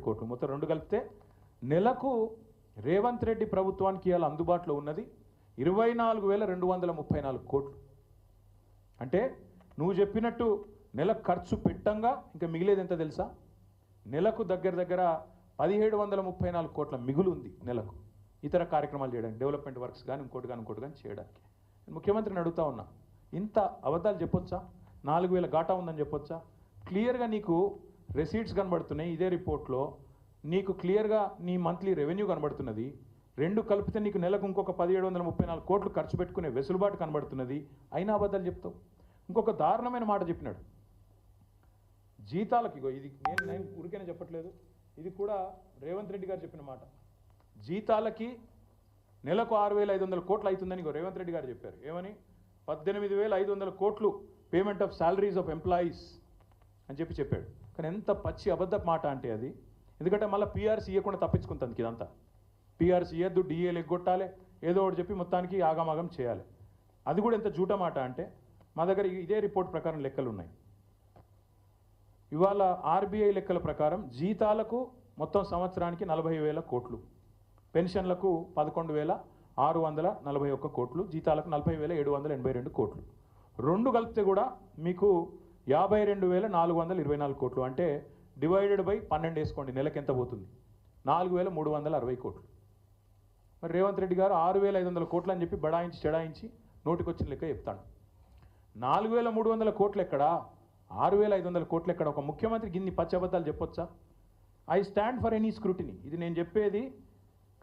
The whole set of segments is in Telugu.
కోట్లు, మొత్తం రెండు కలిపితే నెలకు రేవంత్ రెడ్డి ప్రభుత్వానికి ఇవాళ అందుబాటులో ఉన్నది 24,234 కోట్లు. అంటే నువ్వు చెప్పినట్టు నెల ఖర్చు పెట్టంగా ఇంకా మిగిలేది ఎంత తెలుసా? నెలకు దగ్గర 1,734 కోట్ల మిగులు ఉంది నెలకు ఇతర కార్యక్రమాలు చేయడానికి, డెవలప్మెంట్ వర్క్స్ కానీ ఇంకోటి కానీ చేయడానికి. ముఖ్యమంత్రిని అడుగుతా ఉన్నా, ఇంత అబద్ధాలు చెప్పొచ్చా? 4,000 ఘాటా ఉందని చెప్పొచ్చా? క్లియర్గా నీకు రెసీట్స్ కనబడుతున్నాయి, ఇదే రిపోర్ట్లో నీకు క్లియర్గా నీ మంత్లీ రెవెన్యూ కనబడుతున్నది, రెండు కలిపితే నీకు నెలకు ఇంకొక 1,734 కోట్లు ఖర్చు పెట్టుకునే వెసులుబాటు కనబడుతున్నది, అయినా అబద్ధాలు చెప్తావు. ఇంకొక దారుణమైన మాట చెప్పినాడు, జీతాలకి. ఇది నేను ఊరికైనా చెప్పట్లేదు, ఇది కూడా రేవంత్ రెడ్డి గారు చెప్పిన మాట. జీతాలకి నెలకు 6,500 కోట్లు అవుతుందని రేవంత్ రెడ్డి గారు చెప్పారు. ఏమని? 18,500 కోట్లు payment of salaries of employees అని చెప్పాడు. కానీ ఎంత పచ్చి అబద్ధపు మాట అంటే అది. ఎందుకంటే మళ్ళీ పీఆర్సీ ఇవ్వకుండా తప్పించుకుంటుంది ఇదంతా. పీఆర్సీ ఇవ్వద్దు, డిఏలు ఎగ్గొట్టాలి, ఏదో ఒకటి చెప్పి మొత్తానికి ఆగమాగం చేయాలి. అది కూడా ఎంత జూట మాట అంటే, మా దగ్గర ఇదే రిపోర్ట్ ప్రకారం లెక్కలు ఉన్నాయి. ఇవాళ ఆర్బీఐ లెక్కల ప్రకారం జీతాలకు మొత్తం సంవత్సరానికి 40,000 కోట్లు, పెన్షన్లకు 11,641 కోట్లు, జీతాలకు 40,782 కోట్లు. రెండు కలిపితే కూడా మీకు 52,424 కోట్లు. అంటే డివైడెడ్ బై 12 వేసుకోండి, నెలకి ఎంత పోతుంది? 4,360 కోట్లు. మరి రేవంత్ రెడ్డి గారు 6,500 కోట్లు అని చెప్పి బడాయించి చెడాయించి నోటికొచ్చిన లెక్క చెప్తాడు. 4,300 కోట్లు ఎక్కడా? 6,500 కోట్లు ఎక్కడ? ఒక ముఖ్యమంత్రికి ఇన్ని పచ్చబద్దాలు చెప్పొచ్చా? I stand for any scrutiny. ఇది నేను చెప్పేది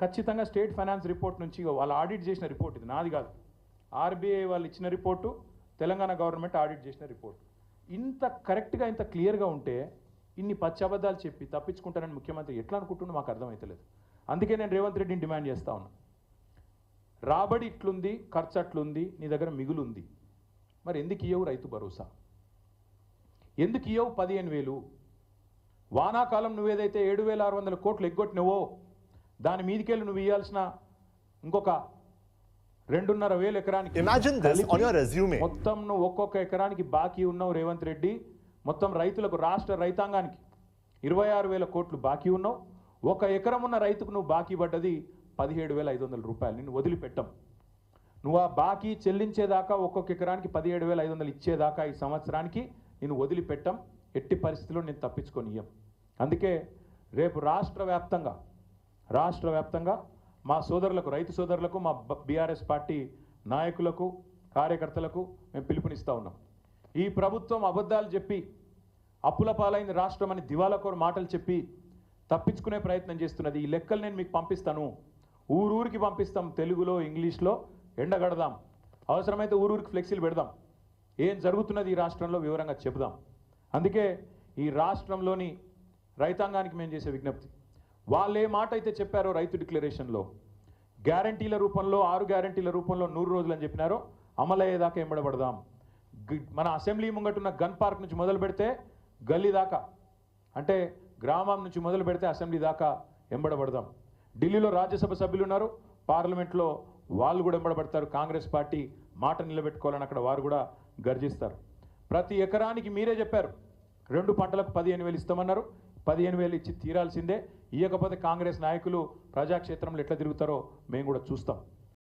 ఖచ్చితంగా స్టేట్ ఫైనాన్స్ రిపోర్ట్ నుంచి, వాళ్ళు ఆడిట్ చేసిన రిపోర్ట్, ఇది నాది కాదు. ఆర్బీఐ వాళ్ళు ఇచ్చిన రిపోర్టు, తెలంగాణ గవర్నమెంట్ ఆడిట్ చేసిన రిపోర్ట్. ఇంత కరెక్ట్గా ఇంత క్లియర్గా ఉంటే ఇన్ని పచ్చబద్దాలు చెప్పి తప్పించుకుంటారని ముఖ్యమంత్రి ఎట్లా అనుకుంటున్నా మాకు అర్థమవుతలేదు. అందుకే నేను రేవంత్ రెడ్డిని డిమాండ్ చేస్తా ఉన్నా, రాబడి ఇట్లుంది, ఖర్చు అట్లుంది, నీ దగ్గర మిగులు ఉంది, మరి ఎందుకు ఇయ్యవు రైతు భరోసా? ఎందుకు ఇయ్యవు 15,000? వానాకాలం నువ్వేదైతే 7,600 కోట్లు ఎగ్గొట్టినవో దాని మీదికెళ్ళి నువ్వు ఇవ్వాల్సిన ఇంకొక 2,500 ఎకరానికి మొత్తం నువ్వు ఒక్కొక్క ఎకరానికి బాకీ ఉన్నావు రేవంత్ రెడ్డి. మొత్తం రైతులకు, రాష్ట్ర రైతాంగానికి 26,000 కోట్లు బాకీ ఉన్నావు. ఒక ఎకరం ఉన్న రైతుకు నువ్వు బాకీ పడ్డది 17,500 రూపాయలు. నిన్ను వదిలిపెట్టం. నువ్వు ఆ బాకీ చెల్లించేదాకా, ఒక్కొక్క ఎకరానికి 17,500 ఇచ్చేదాకా ఈ సంవత్సరానికి నేను వదిలిపెట్టం. ఎట్టి పరిస్థితుల్లో నేను తప్పించుకొని ఇయ్యం. అందుకే రేపు రాష్ట్ర వ్యాప్తంగా మా సోదరులకు, రైతు సోదరులకు, మా బీఆర్ఎస్ పార్టీ నాయకులకు, కార్యకర్తలకు మేము పిలుపునిస్తూ ఉన్నాం. ఈ ప్రభుత్వం అబద్ధాలు చెప్పి అప్పుల పాలైన రాష్ట్రం అని దివాలాకోరు మాటలు చెప్పి తప్పించుకునే ప్రయత్నం చేస్తున్నది. ఈ లెక్కలు నేను మీకు పంపిస్తాను, ఊరూరికి పంపిస్తాం, తెలుగులో ఇంగ్లీష్లో ఎండగడదాం, అవసరమైతే ఊరూరికి ఫ్లెక్సీలు పెడదాం, ఏం జరుగుతున్నది ఈ రాష్ట్రంలో వివరంగా చెబుదాం. అందుకే ఈ రాష్ట్రంలోని రైతాంగానికి మేము చేసే విజ్ఞప్తి, వాళ్ళు ఏ మాట అయితే చెప్పారో రైతు డిక్లరేషన్లో, గ్యారంటీల రూపంలో 6 గ్యారంటీల రూపంలో 100 రోజులు అని చెప్పినారో అమలయ్యేదాకా ఎంబడబడదాం. మన అసెంబ్లీ ముంగటున్న గన్ పార్క్ నుంచి మొదలు పెడితే గల్లీ దాకా, అంటే గ్రామం నుంచి మొదలు పెడితే అసెంబ్లీ దాకా ఎంబడబడదాం. ఢిల్లీలో రాజ్యసభ సభ్యులు ఉన్నారు, పార్లమెంట్లో వాళ్ళు కూడా ఎంబడబడతారు. కాంగ్రెస్ పార్టీ మాట నిలబెట్టుకోవాలని అక్కడ వారు కూడా గర్జిస్తారు. ప్రతి ఎకరానికి మీరే చెప్పారు 2 పంటలకు 15,000 ఇస్తామన్నారు. 15,000 ఇచ్చి తీరాల్సిందే. ఇవ్వకపోతే కాంగ్రెస్ నాయకులు ప్రజాక్షేత్రంలో ఎట్లా తిరుగుతారో మేము కూడా చూస్తాం.